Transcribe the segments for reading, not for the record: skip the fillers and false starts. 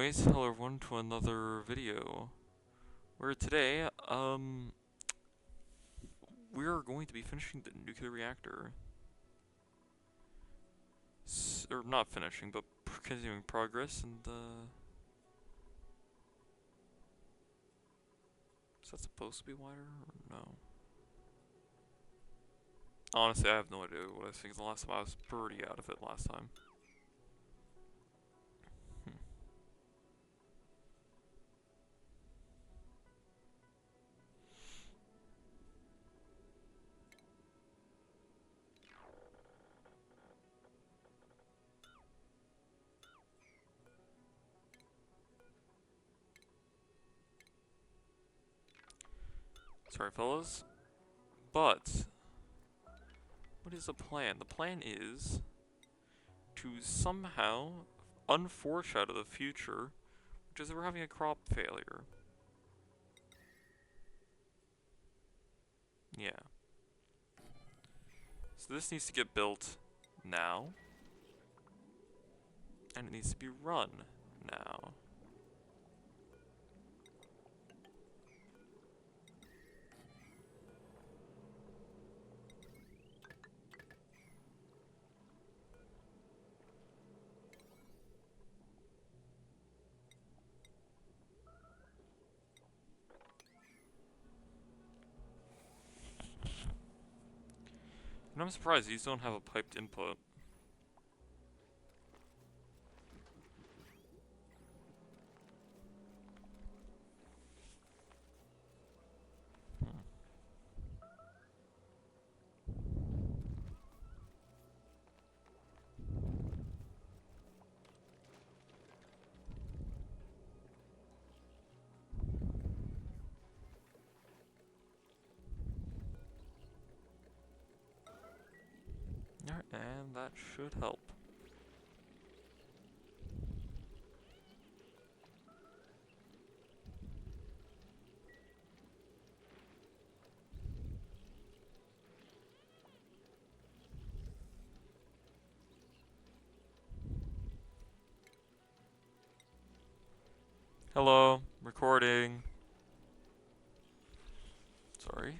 Anyways, hello everyone to another video. Where today, we're going to be finishing the nuclear reactor. Or not finishing, but continuing progress, and is that supposed to be wider, or no? Honestly, I have no idea what I think. The last time I was pretty out of it last time. Sorry, fellas. But, what is the plan? The plan is to somehow unforeshadow the future, which is we're having a crop failure. Yeah. So this needs to get built now, and it needs to be run now. And I'm surprised these don't have a piped input. Hmm. Alright, and that should help. Hello, recording. Sorry.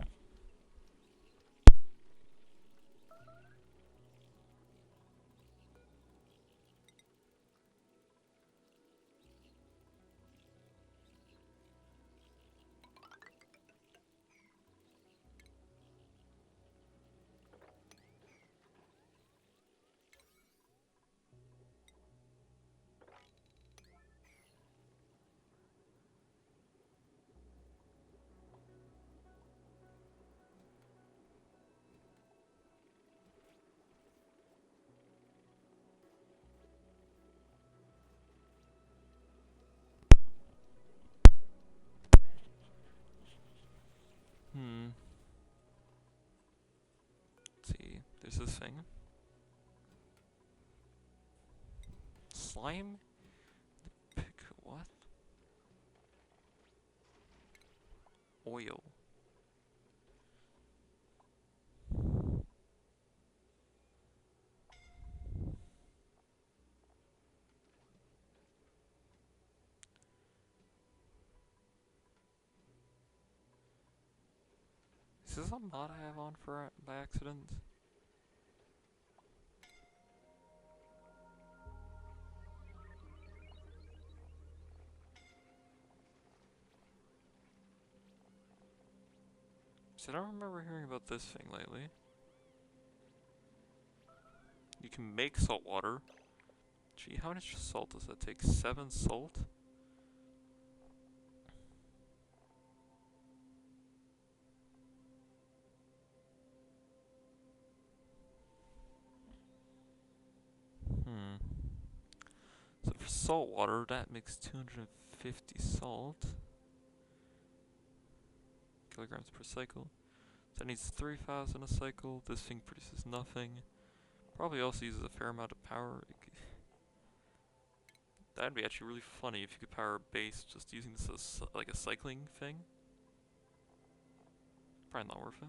Hmm. Let's see. There's this thing. Slime? Pick what? Oil. Is this a mod I have on for by accident? So I don't remember hearing about this thing lately. You can make salt water. Gee, how much salt does that take? 7 salt? Hmm. So for salt water, that makes 250 salt. Kilograms per cycle. So that needs 3,000 a cycle. This thing produces nothing. Probably also uses a fair amount of power. That'd be actually really funny if you could power a base just using this as like a cycling thing. Probably not worth it.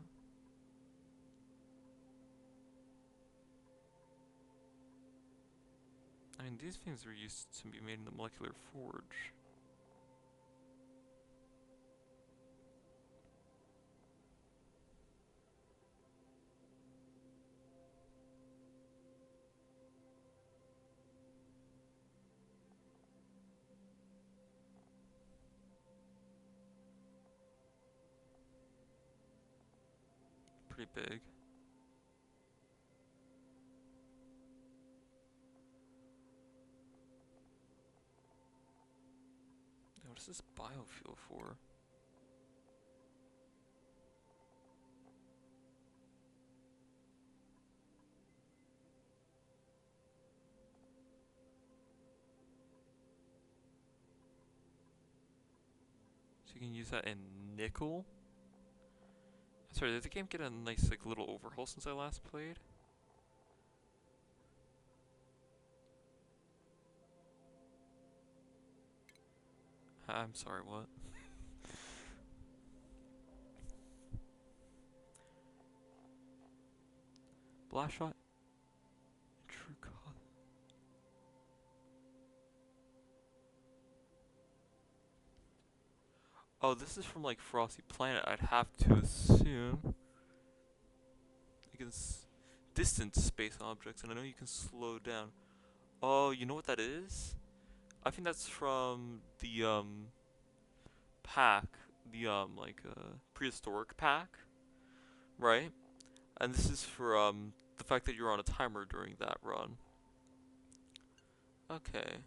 I mean, these things are used to be made in the molecular forge. Pretty big. What is this biofuel for? So you can use that in nickel? Sorry, did the game get a nice like little overhaul since I last played? I'm sorry, what? Blast shot? True color. Oh, this is from like Frosty Planet, I'd have to assume. You can distance space objects, and I know you can slow down. Oh, you know what that is? I think that's from the pack, the prehistoric pack, right? And this is for the fact that you're on a timer during that run. Okay.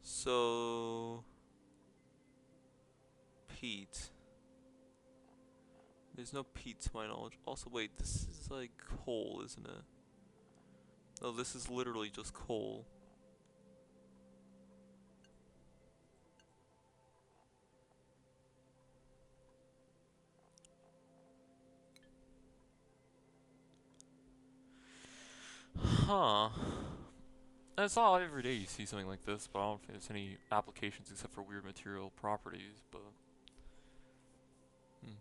So Pete. There's no Pete to my knowledge. Also, wait, this is like coal, isn't it? No, this is literally just coal. Huh. And it's not every day you see something like this, but I don't think there's any applications except for weird material properties, but... Hmm.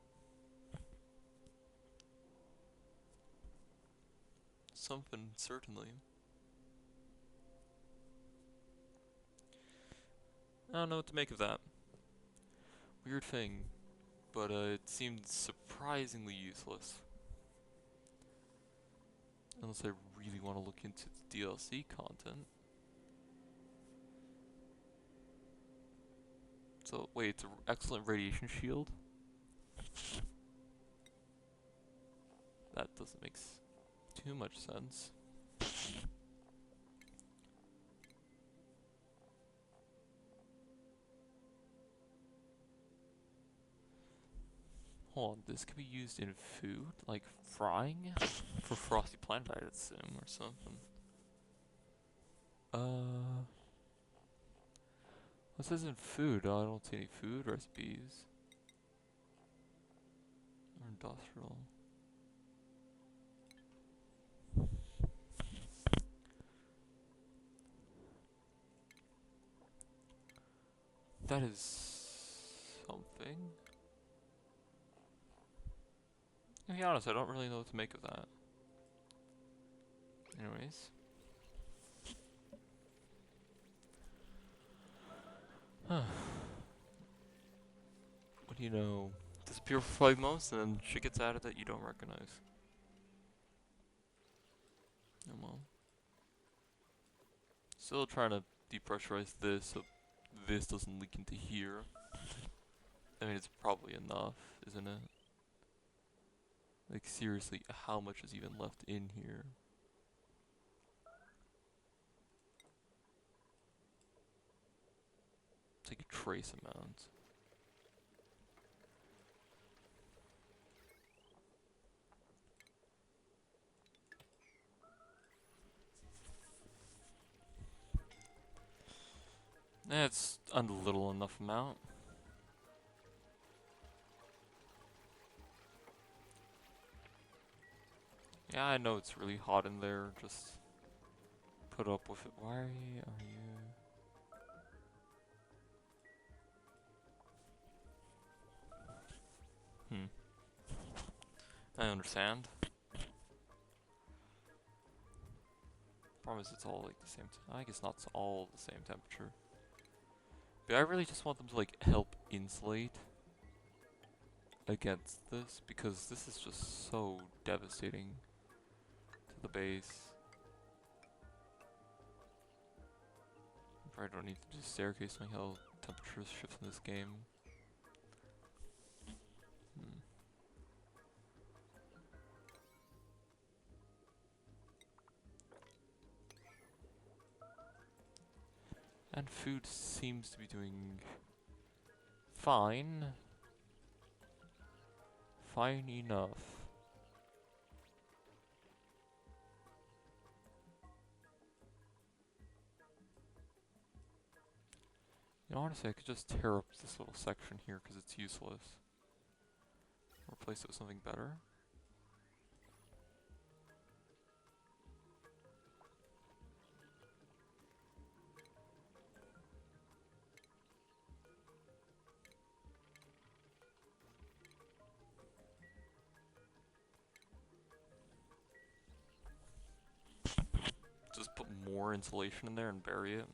Something, certainly. I don't know what to make of that. Weird thing, but it seemed surprisingly useless. Unless I really want to look into the DLC content. So, wait, it's an excellent radiation shield? That doesn't make too much sense. Hold on, this could be used in food? Like frying? For Frosty Planet, I'd assume, or something. This isn't food. I don't see any food recipes. Or industrial. That is something. To be honest, I don't really know what to make of that. Anyways. Huh. What do you know? Disappear for 5 months and then shit gets added that you don't recognize. Oh well. Still trying to depressurize this so this doesn't leak into here. I mean, it's probably enough, isn't it? Like, seriously, how much is even left in here? It's like a trace amount. It's a little enough amount. Yeah, I know it's really hot in there, just put up with it. Why are you... I understand. Problem is, it's all like the same. I guess not all the same temperature. But I really just want them to like help insulate against this, because this is just so devastating to the base. Probably don't need to do staircase knowing how temperatures shift in this game. And food seems to be doing fine. Fine enough. You know, honestly, I could just tear up this little section here because it's useless. Replace it with something better. Just put more insulation in there and bury it.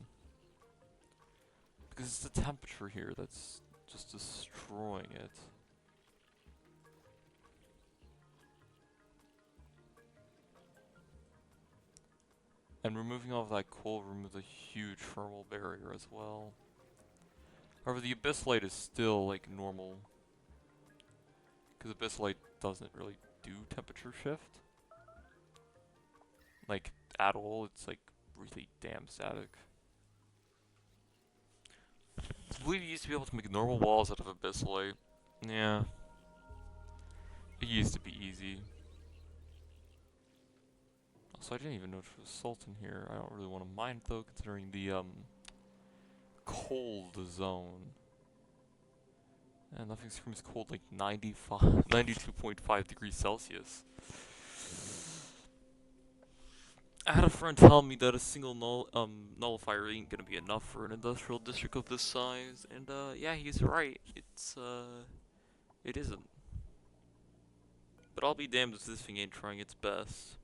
Because it's the temperature here that's just destroying it. And removing all of that coal removes a huge thermal barrier as well. However, the abyss light is still like normal. Because abyss light doesn't really do temperature shift. Like, at all, it's like really damn static. I believe you used to be able to make normal walls out of abyss light. Yeah. It used to be easy. Also, I didn't even know there was salt in here. I don't really want to mine though, considering the cold zone. And nothing screams cold like 92.5 degrees Celsius. I had a friend tell me that a single nullifier ain't gonna be enough for an industrial district of this size, and yeah, he's right. It isn't. But I'll be damned if this thing ain't trying its best.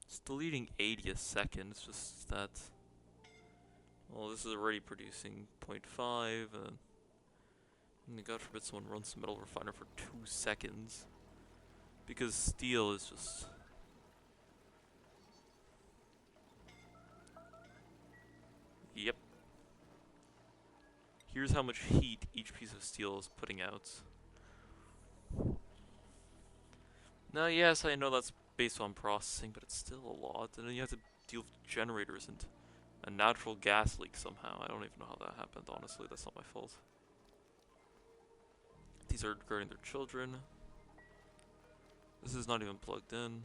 It's deleting 80 a second. It's just that. Well, this is already producing 0.5, and God forbid someone runs the metal refiner for 2 seconds. Because steel is just... Yep. Here's how much heat each piece of steel is putting out. Now, yes, I know that's based on processing, but it's still a lot. And then you have to deal with generators and a natural gas leak somehow. I don't even know how that happened, honestly. That's not my fault. These are guarding their children. This is not even plugged in.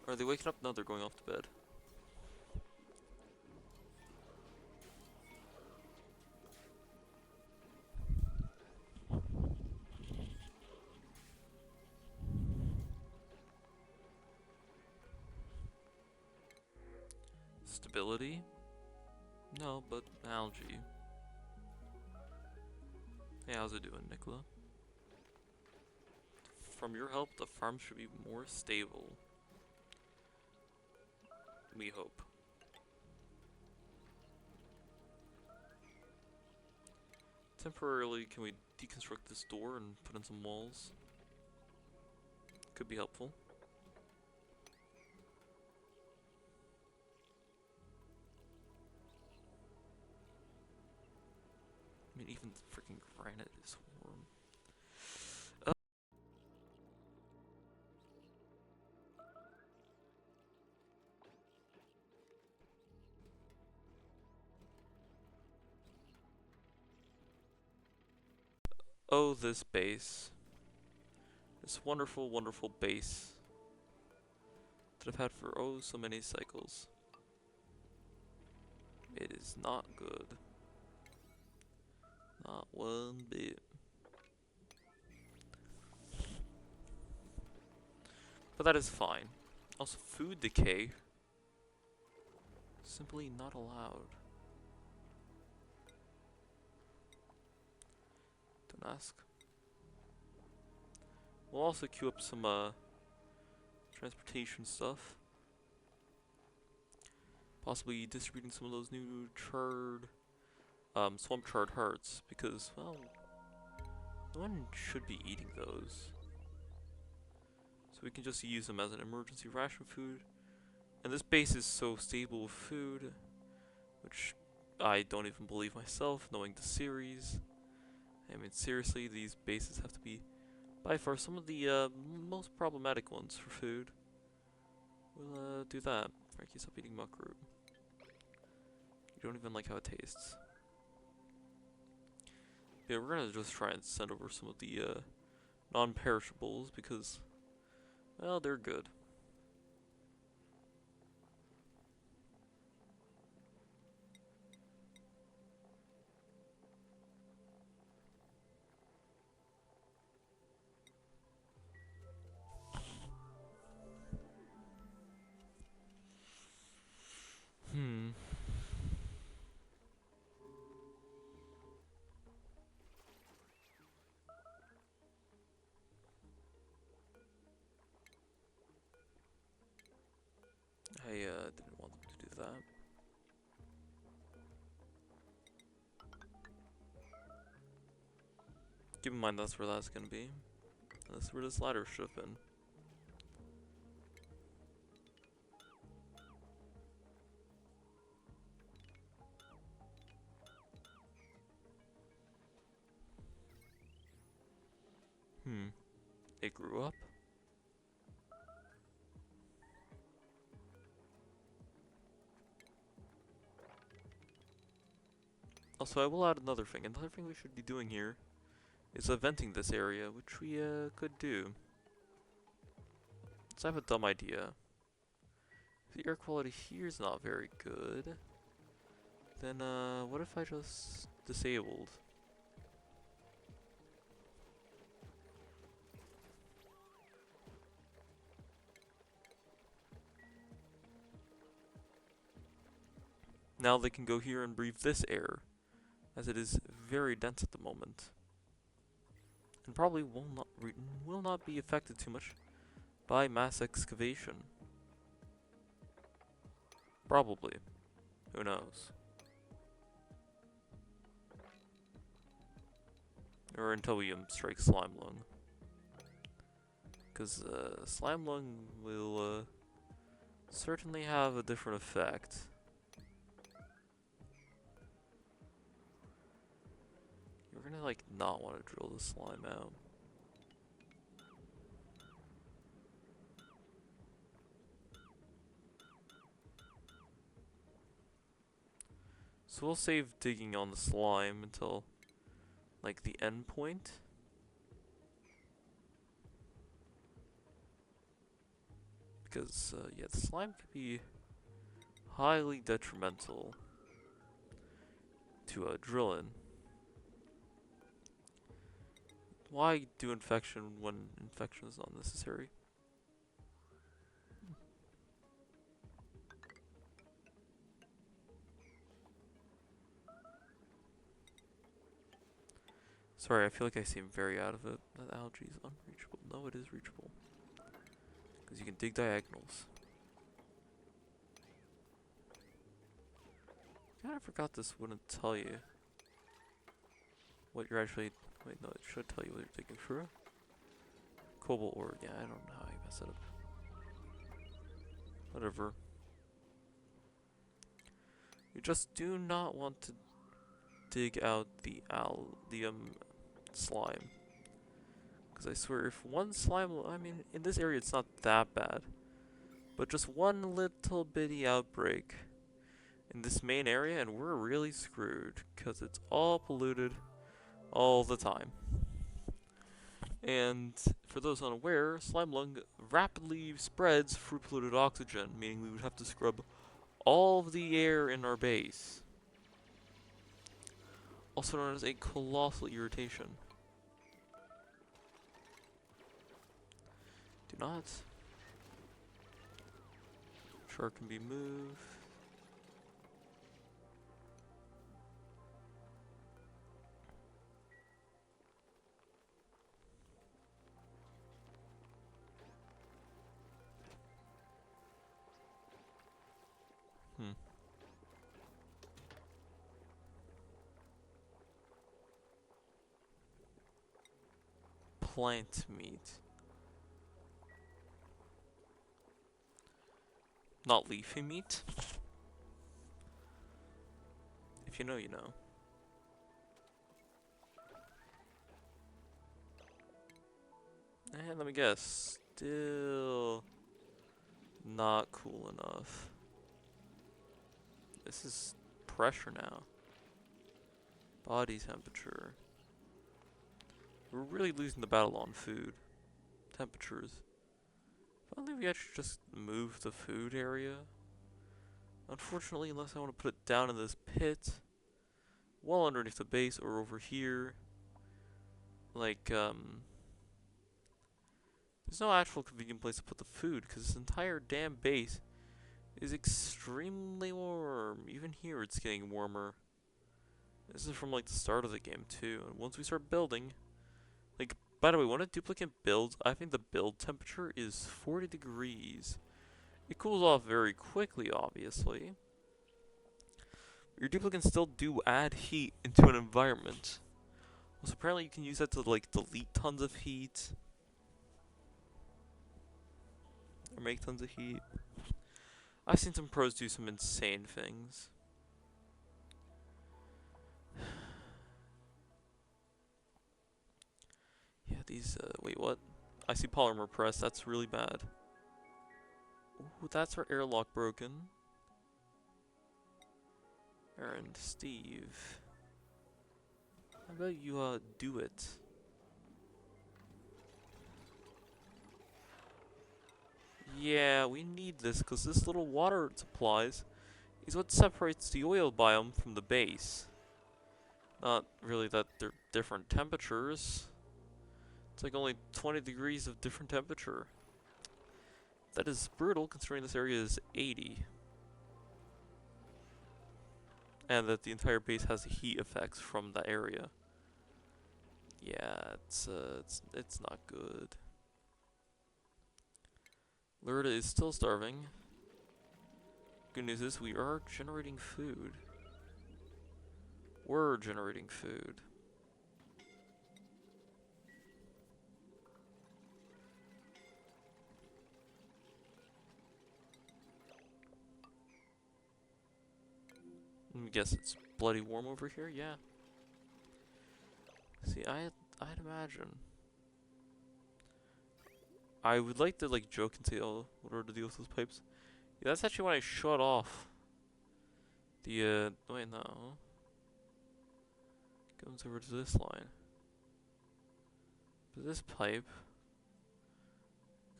Are they waking up? No, they're going off to bed. Stability? No, but algae. Hey, how's it doing, Nicola? From your help, the farm should be more stable. We hope. Temporarily, can we deconstruct this door and put in some walls? Could be helpful. I mean, even freaking granite is warm. Oh, this base. This wonderful, wonderful base that I've had for oh so many cycles. It is not good. Not one bit. But that is fine. Also, food decay. Simply not allowed. Don't ask. We'll also queue up some transportation stuff. Possibly distributing some of those new charred, swamp charred hearts, because, well, no one should be eating those. So we can just use them as an emergency ration food. And this base is so stable with food, which I don't even believe myself, knowing the series. I mean, seriously, these bases have to be by far some of the most problematic ones for food. We'll do that. Frankie, stop eating muckroot. You don't even like how it tastes. Yeah, we're gonna just try and send over some of the non-perishables because, well, they're good. I didn't want them to do that. Keep in mind that's where that's gonna be. That's where this ladder should have been. It grew up. Also, I will add another thing. Another thing we should be doing here is venting this area, which we could do. So I have a dumb idea. If the air quality here is not very good, then what if I just disabled? Now they can go here and breathe this air, as it is very dense at the moment, and probably will not be affected too much by mass excavation. Probably. Who knows? Or until we strike slime lung. Because slime lung will certainly have a different effect. You're gonna like not want to drill the slime out. So we'll save digging on the slime until like the end point. Because yeah, the slime can be highly detrimental to drilling. Why do infection when infection is not necessary? Sorry, I feel like I seem very out of it. That algae is unreachable. No, it is reachable. Because you can dig diagonals. I kinda forgot this wouldn't tell you what you're actually... Wait, no, it should tell you what you're digging through. Cobalt ore. Yeah, I don't know how you mess it up. Whatever. You just do not want to dig out the slime. Because I swear, if one slime... I mean, in this area it's not that bad. But just one little bitty outbreak in this main area and we're really screwed. Because it's all polluted all the time. And for those unaware, slime lung rapidly spreads through polluted oxygen, meaning we would have to scrub all of the air in our base. Also known as a colossal irritation. Do not. Shark can be moved. Hmm. Plant meat. Not leafy meat? If you know, you know. And let me guess. Still not cool enough. This is pressure now. Body temperature. We're really losing the battle on food. Temperatures. If only we actually just move the food area. Unfortunately, unless I want to put it down in this pit. Well underneath the base or over here. Like, there's no actual convenient place to put the food because this entire damn base is extremely warm. Even here it's getting warmer. This is from like the start of the game too. And once we start building, like, by the way, when a duplicate builds, I think the build temperature is 40 degrees. It cools off very quickly, obviously. Your duplicates still do add heat into an environment. So apparently you can use that to like delete tons of heat. Or make tons of heat. I've seen some pros do some insane things. Yeah, these, wait, what? I see polymer press, that's really bad. Ooh, that's our airlock broken. Aaron, Steve. How about you, do it? Yeah, we need this, because this little water supplies is what separates the oil biome from the base. Not really that they're different temperatures. It's like only 20 degrees of different temperature. That is brutal, considering this area is 80. And that the entire base has heat effects from that area. Yeah, it's not good. Lurda is still starving. Good news is we are generating food. We're generating food. Let me guess it's bloody warm over here? Yeah. See, I'd imagine. I would like to like joke and say, oh, what are the deal with those pipes? Yeah, that's actually when I shut off the wait, no. Comes over to this line. But this pipe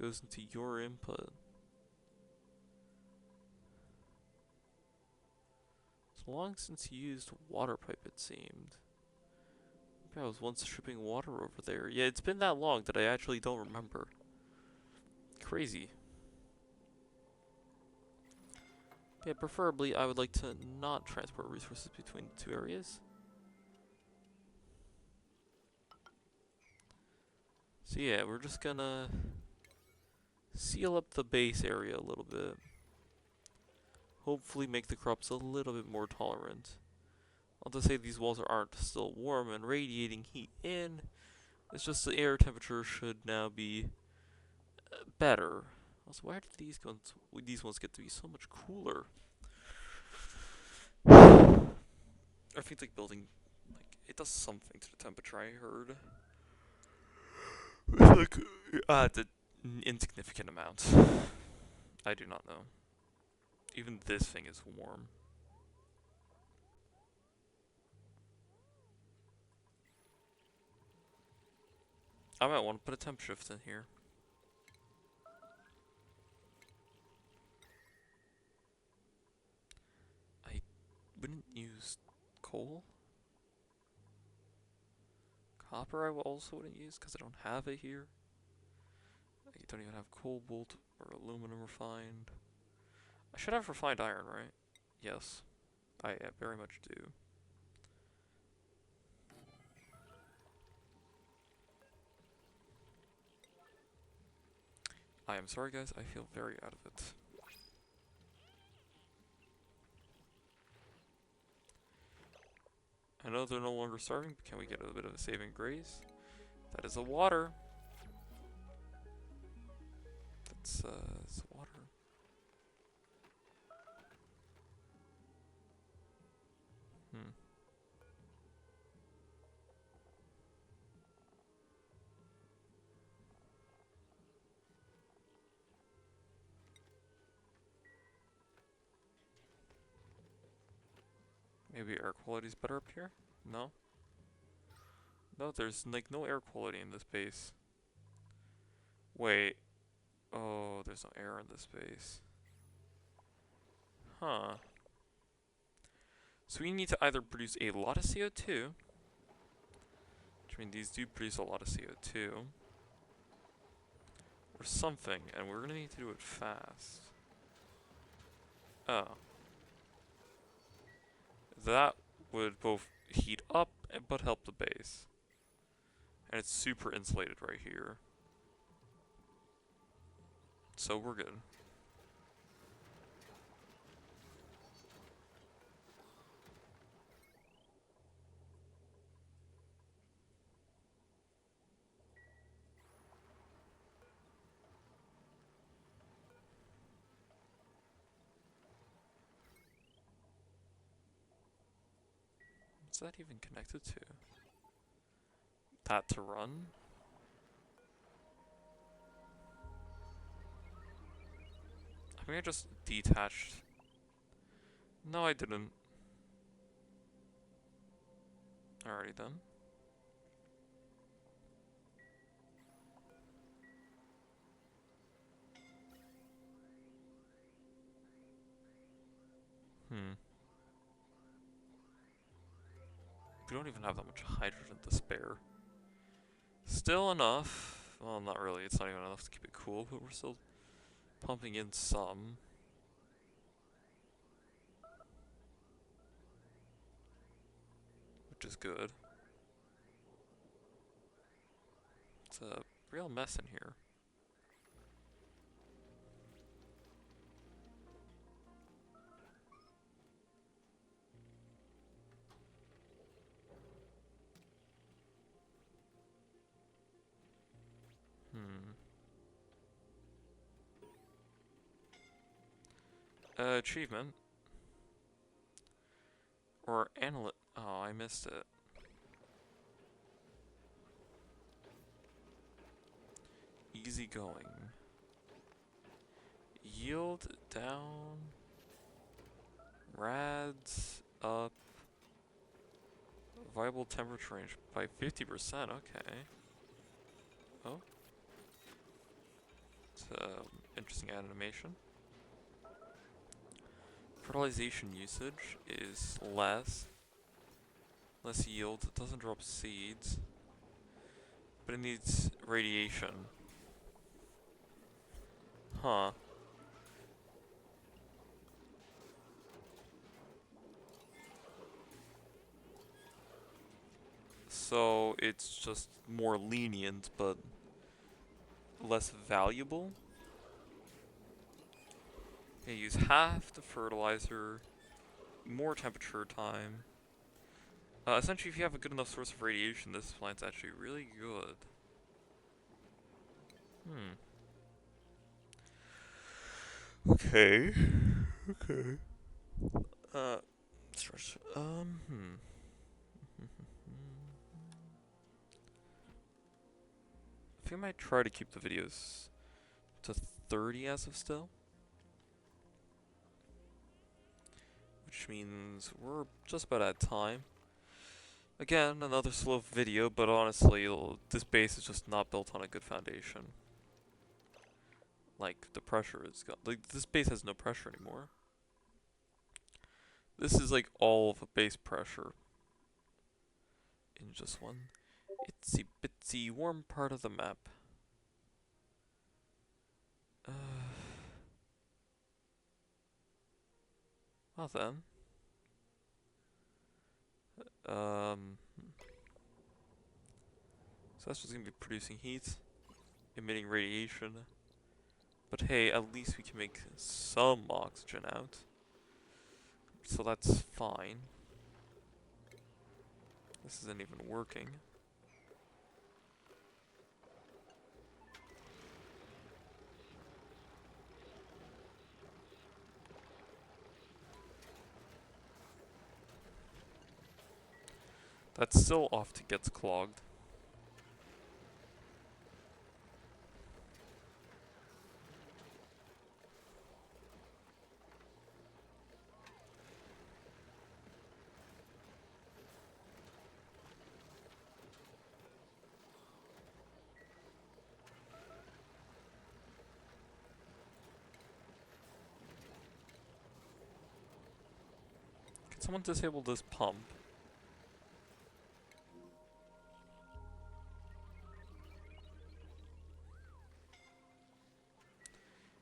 goes into your input. It's long since you used water pipe, it seemed. Maybe I was once shipping water over there. Yeah, it's been that long that I actually don't remember. Crazy. Yeah, preferably I would like to not transport resources between the two areas. So yeah, we're just gonna seal up the base area a little bit. Hopefully make the crops a little bit more tolerant. I'll just say these walls aren't still warm and radiating heat in. It's just the air temperature should now be better. Also, why did these ones get to be so much cooler? I think like building, like, it does something to the temperature, I heard. It's like, the insignificant amount. I do not know. Even this thing is warm. I might want to put a temp shift in here. I wouldn't use coal. Copper I also wouldn't use because I don't have it here. I don't even have cobalt or aluminum refined. I should have refined iron, right? Yes. I very much do. I am sorry guys, I feel very out of it. I know they're no longer starving, but can we get a bit of a saving grace? That is a water. That's it's water. Hmm. Maybe air quality's better up here? No? No, there's like no air quality in this base. Wait. Oh, there's no air in this base. Huh. So we need to either produce a lot of CO2, which means these do produce a lot of CO2, or something, and we're gonna need to do it fast. Oh. That would both heat up but help the base. And it's super insulated right here. So we're good. What's that even connected to? That to run? I think I just detached. No, I didn't. Alrighty then. Hmm. We don't even have that much hydrogen to spare. Still enough. Well, not really. It's not even enough to keep it cool, but we're still pumping in some. Which is good. It's a real mess in here. Hmm. Achievement. Or analyst. Oh, I missed it. Easy going. Yield down. Rads up. Viable temperature range by 50%. Okay. Oh. It's interesting animation. Fertilization usage is less. Less yield. It doesn't drop seeds. But it needs radiation. Huh. So it's just more lenient, but less valuable. Okay, use half the fertilizer, more temperature time. Essentially, if you have a good enough source of radiation, this plant's actually really good. Hmm. Okay. Okay. Stretch. I think I might try to keep the videos to 30 as of still. Which means we're just about at time. Again, another slow video, but honestly, this base is just not built on a good foundation. Like, the pressure is gone. Like, this base has no pressure anymore. This is like all of a base pressure in just one itsy bitsy warm part of the map. Well then. So that's just gonna be producing heat, emitting radiation. But hey, at least we can make some oxygen out. So that's fine. This isn't even working. That still often gets clogged. Can someone disable this pump?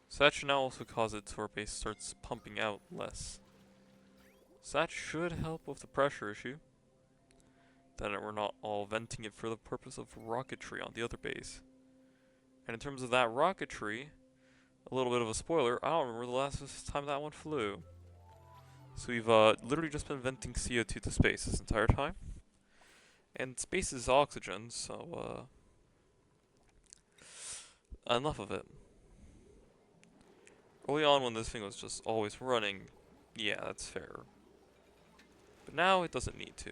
So that should now also cause it so our base starts pumping out less. So that should help with the pressure issue. Then we're not all venting it for the purpose of rocketry on the other base. And in terms of that rocketry, a little bit of a spoiler, I don't remember the last time that one flew. So we've literally just been venting CO2 to space this entire time. And space is oxygen, so enough of it. Early on when this thing was just always running, yeah, that's fair. But now it doesn't need to.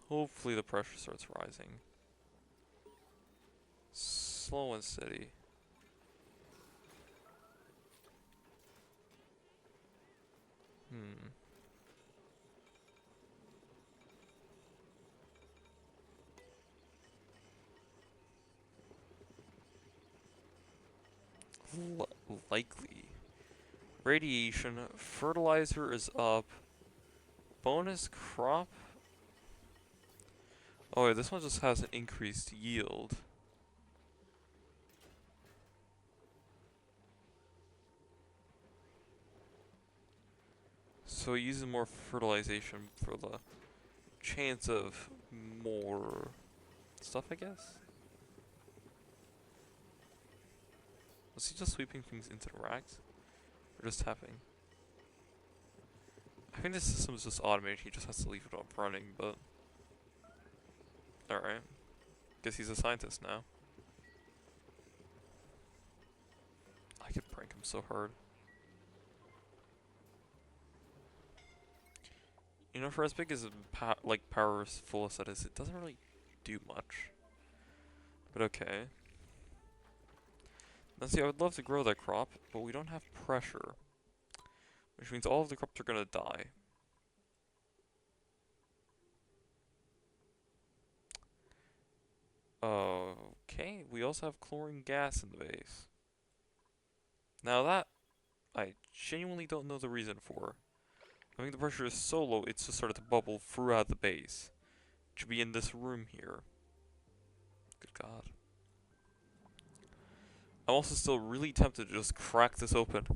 Hopefully the pressure starts rising. Slow and steady. Likely. Radiation, fertilizer is up. Bonus crop? Oh yeah, this one just has an increased yield. So it uses more fertilization for the chance of more stuff, I guess? Was he just sweeping things into the racks? Or just tapping? I think this system is just automated, he just has to leave it up running, but... Alright. Guess he's a scientist now. I could prank him so hard. You know, for as big as powerful as that is, it doesn't really do much. But okay. Now see, I would love to grow that crop, but we don't have pressure. Which means all of the crops are gonna die. Okay, we also have chlorine gas in the base. Now that, I genuinely don't know the reason for. I think the pressure is so low, it's just started to bubble throughout the base. It should be in this room here. Good God. I'm also still really tempted to just crack this open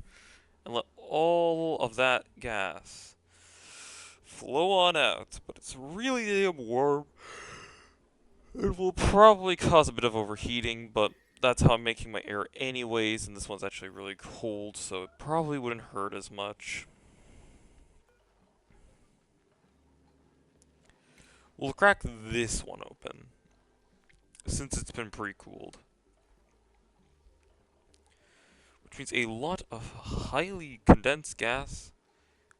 and let all of that gas flow on out, but it's really damn warm. It will probably cause a bit of overheating, but that's how I'm making my air anyways, and this one's actually really cold, so it probably wouldn't hurt as much. We'll crack this one open, since it's been pre-cooled. Which means a lot of highly condensed gas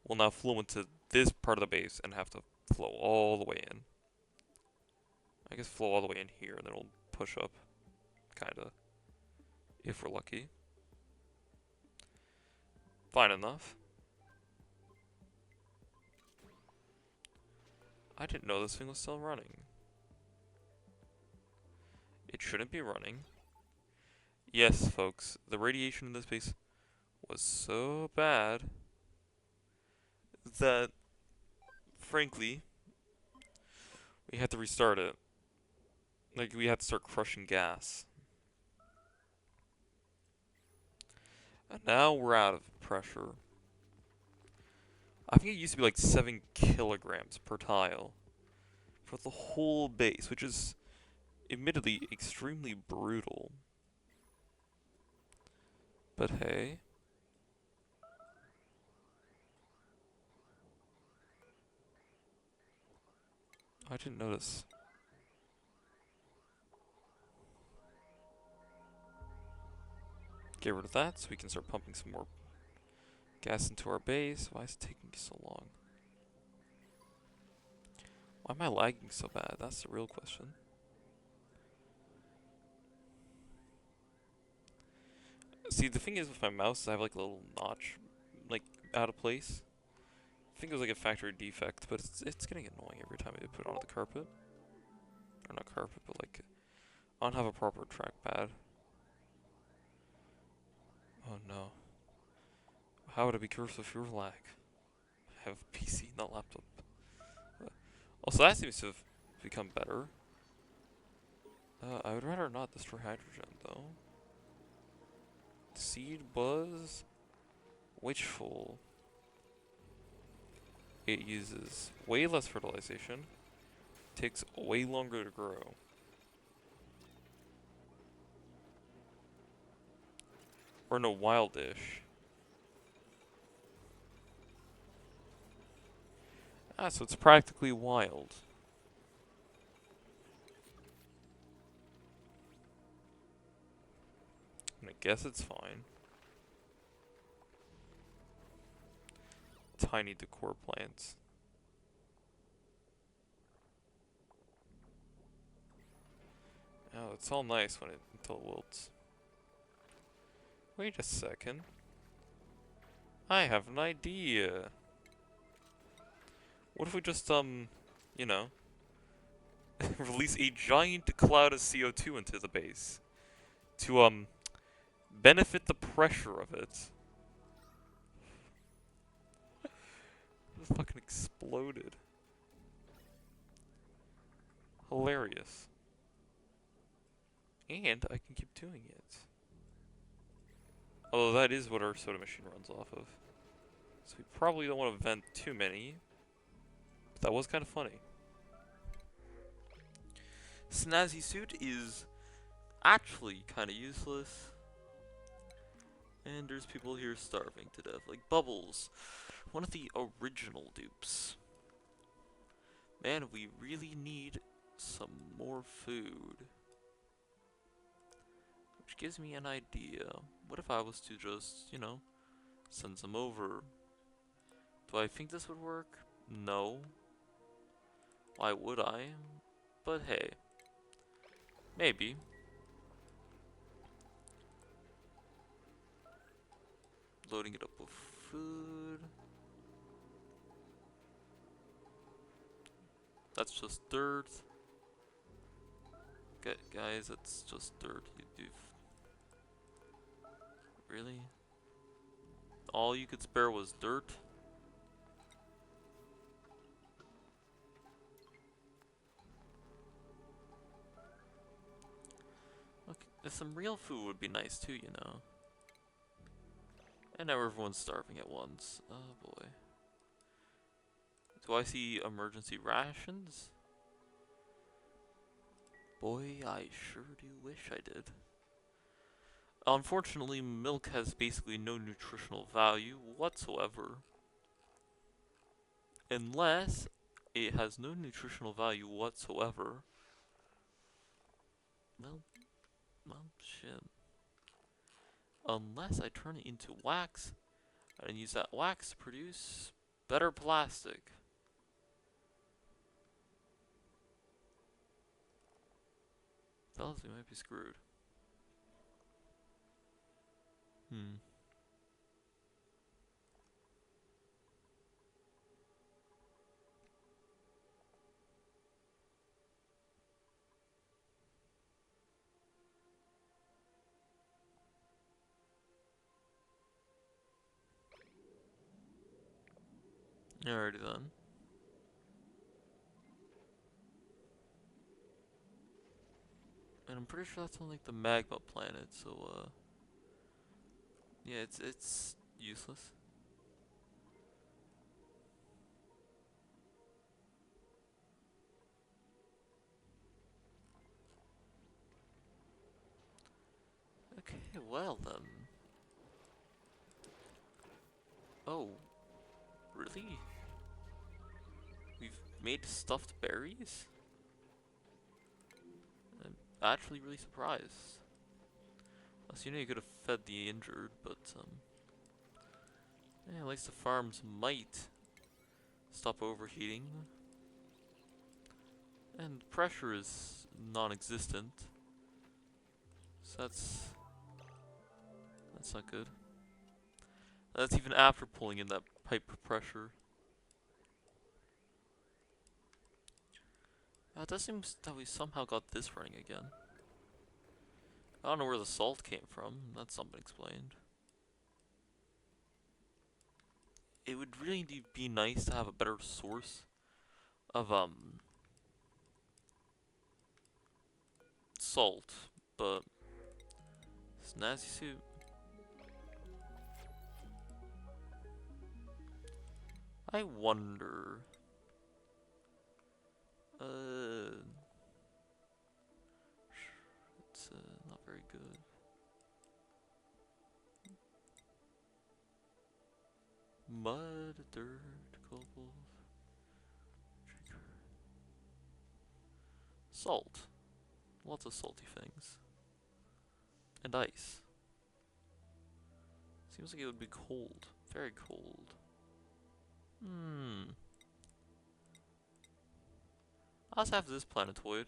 will now flow into this part of the base and have to flow all the way in. I guess flow all the way in here, and then it'll push up, kinda, if we're lucky. Fine enough. I didn't know this thing was still running. It shouldn't be running. Yes, folks, the radiation in this base was so bad that, frankly, we had to restart it. Like, we had to start crushing gas. And now we're out of pressure. I think it used to be like 7 kilograms per tile for the whole base, which is admittedly extremely brutal. But hey. I didn't notice. Get rid of that so we can start pumping some more gas into our base. Why is it taking so long? Why am I lagging so bad? That's the real question. See, the thing is with my mouse, I have like a little notch, like, out of place. I think it was like a factory defect, but it's getting annoying every time I put it onto the carpet. Or not carpet, but like, I don't have a proper trackpad. Oh no. How would I be cursed with your lag? I have a PC, not laptop. Also, that seems to have become better. I would rather not destroy hydrogen, though. Seed buzz. Witchful. It uses way less fertilization. Takes way longer to grow. Or no, wildish. Ah, so it's practically wild. And I guess it's fine. Tiny decor plants. Oh, it's all nice when until it wilts. Wait a second. I have an idea. What if we just, you know, release a giant cloud of CO2 into the base to, benefit the pressure of it? It fucking exploded. Hilarious. And I can keep doing it. Although that is what our soda machine runs off of. So we probably don't want to vent too many. But that was kind of funny. Snazzy suit is actually kind of useless. And there's people here starving to death. Like Bubbles. One of the original dupes. Man, we really need some more food. Which gives me an idea. What if I was to just, you know, send some over? Do I think this would work? No. Why would I? But hey. Maybe. Loading it up with food. That's just dirt. Guys, it's just dirt. You really? All you could spare was dirt? Look, some real food would be nice too, you know. And now everyone's starving at once. Oh boy. Do I see emergency rations? Boy, I sure do wish I did. Unfortunately, milk has basically no nutritional value whatsoever. Unless it has no nutritional value whatsoever. Well, shit. Unless I turn it into wax and use that wax to produce better plastic. Fellas, we might be screwed. Alrighty then. And I'm pretty sure that's on like the magma planet, so yeah, it's useless. Okay, well then. Oh, really? We've made stuffed berries? I'm actually really surprised. So you could have fed the injured, but yeah, at least the farms might stop overheating. And pressure is non-existent. So that's not good. That's even after pulling in that pipe pressure. It does seem that we somehow got this running again. I don't know where the salt came from. That's something explained. It would really be nice to have a better source of salt, but snazzy suit. I wonder. It's not very good. Mud, dirt, cobalt, salt. Lots of salty things. And ice. Seems like it would be cold. Very cold. I also have this planetoid,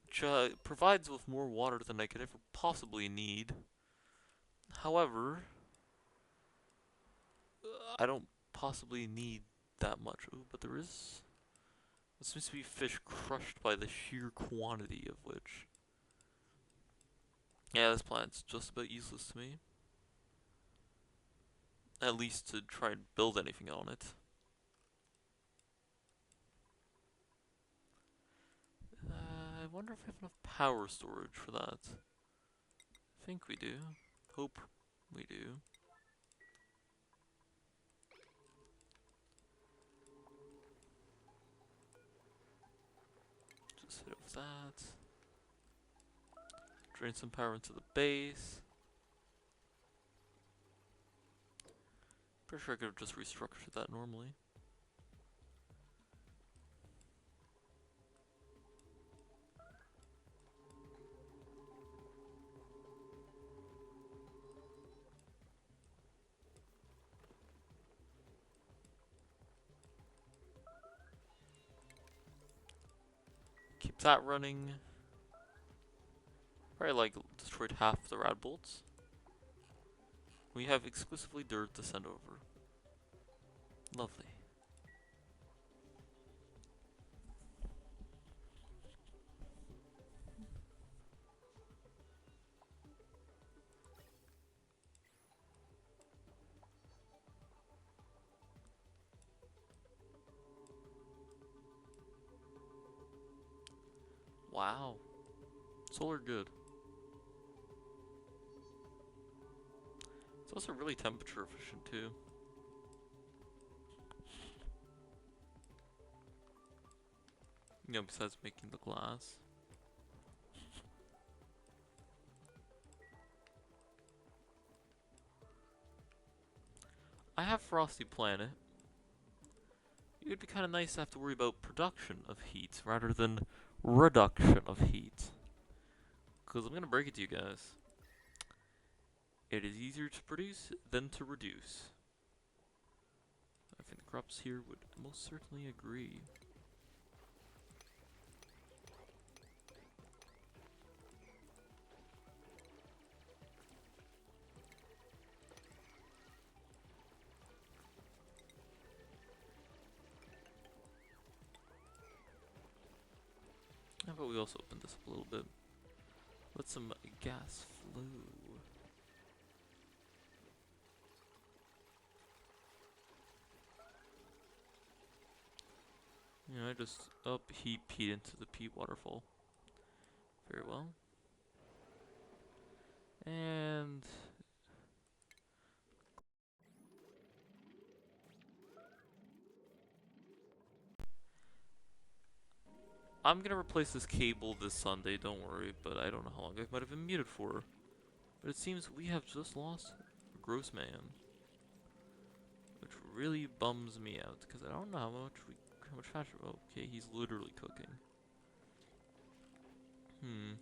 which provides with more water than I could ever possibly need. However, I don't possibly need that much. Ooh, but there seems to be fish crushed by the sheer quantity of which. Yeah, this planet's just about useless to me. At least to try and build anything on it. I wonder if we have enough power storage for that. I think we do. Hope we do. Just hit it with that. Drain some power into the base. Pretty sure I could have just restructured that normally. Keep that running. Probably like destroyed half the rad bolts. We have exclusively dirt to send over. Lovely. Wow. Solar good. It's also really temperature efficient too. You know, besides making the glass. I have Frosty Planet. It would be kind of nice to have to worry about production of heat rather than reduction of heat. Because I'm going to break it to you guys. It is easier to produce than to reduce. I think the crops here would most certainly agree. How about we also open this up a little bit? Let some gas flow. You know, I just up heat into the peat waterfall. Very well. And I'm gonna replace this cable this Sunday, don't worry, but I don't know how long I might have been muted for. But it seems we have just lost a gross man. really bums me out because I don't know how much faster. Oh, okay, he's literally cooking. Hmm.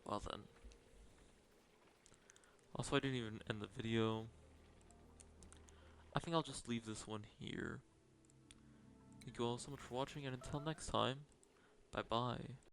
Well then. Also, I didn't even end the video. I think I'll just leave this one here. Thank you all so much for watching, and until next time, bye bye.